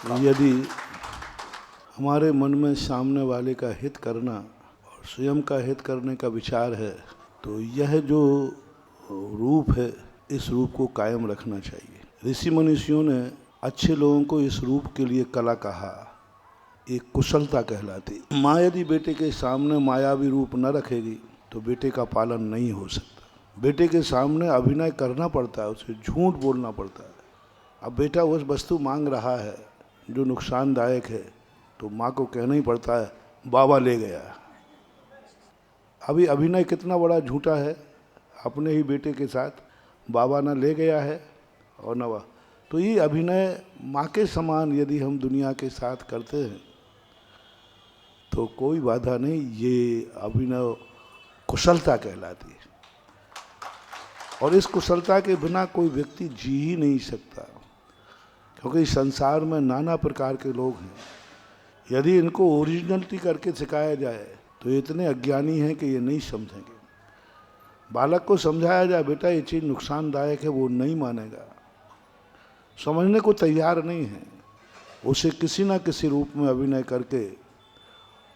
यदि हमारे मन में सामने वाले का हित करना और स्वयं का हित करने का विचार है तो यह जो रूप है इस रूप को कायम रखना चाहिए। ऋषि मनीषियों ने अच्छे लोगों को इस रूप के लिए कला कहा, एक कुशलता कहलाती। माँ यदि बेटे के सामने मायावी रूप न रखेगी तो बेटे का पालन नहीं हो सकता। बेटे के सामने अभिनय करना पड़ता है, उसे झूठ बोलना पड़ता है। अब बेटा उस वस्तु मांग रहा है जो नुकसानदायक है तो माँ को कहना ही पड़ता है बाबा ले गया। अभी अभिनय कितना बड़ा झूठा है, अपने ही बेटे के साथ बाबा ना ले गया है और न तो ये अभिनय माँ के समान यदि हम दुनिया के साथ करते हैं तो कोई बाधा नहीं, ये अभिनय कुशलता कहलाती है। और इस कुशलता के बिना कोई व्यक्ति जी ही नहीं सकता, क्योंकि इस संसार में नाना प्रकार के लोग हैं। यदि इनको ओरिजिनलिटी करके सिखाया जाए तो इतने अज्ञानी हैं कि ये नहीं समझेंगे। बालक को समझाया जाए बेटा ये चीज़ नुकसानदायक है, वो नहीं मानेगा, समझने को तैयार नहीं है। उसे किसी न किसी रूप में अभिनय करके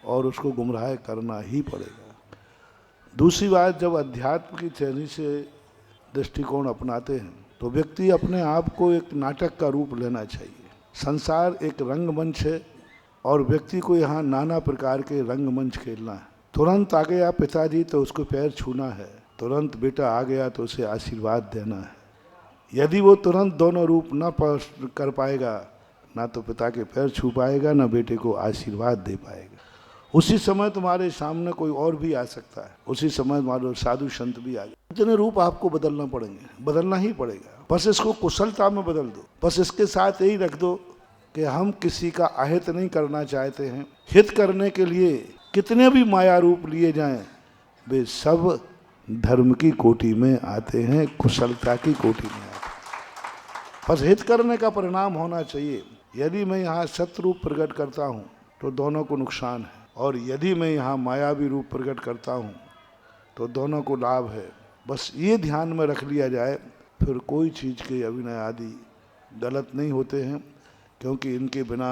और उसको गुमराह करना ही पड़ेगा। दूसरी बात, जब अध्यात्म की शैली से दृष्टिकोण अपनाते हैं तो व्यक्ति अपने आप को एक नाटक का रूप लेना चाहिए। संसार एक रंगमंच है और व्यक्ति को यहाँ नाना प्रकार के रंगमंच खेलना है। तुरंत आ गया पिताजी तो उसको पैर छूना है, तुरंत बेटा आ गया तो उसे आशीर्वाद देना है। यदि वो तुरंत दोनों रूप न कर पाएगा, ना तो पिता के पैर छू पाएगा, ना बेटे को आशीर्वाद दे पाएगा। उसी समय तुम्हारे सामने कोई और भी आ सकता है, उसी समय मान साधु संत भी आ गए। इतने रूप आपको बदलना पड़ेंगे, बदलना ही पड़ेगा। बस इसको कुशलता में बदल दो। बस इसके साथ यही रख दो कि हम किसी का अहित नहीं करना चाहते हैं। हित करने के लिए कितने भी माया रूप लिए जाएं, वे सब धर्म की कोटि में आते हैं, कुशलता की कोटि में आते हैं। बस हित करने का परिणाम होना चाहिए। यदि मैं यहाँ सत्य रूप प्रकट करता हूँ तो दोनों को नुकसान है, और यदि मैं यहाँ मायावी रूप प्रकट करता हूँ तो दोनों को लाभ है। बस ये ध्यान में रख लिया जाए, फिर कोई चीज़ के अभिनय आदि गलत नहीं होते हैं, क्योंकि इनके बिना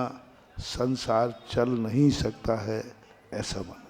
संसार चल नहीं सकता है, ऐसा माना।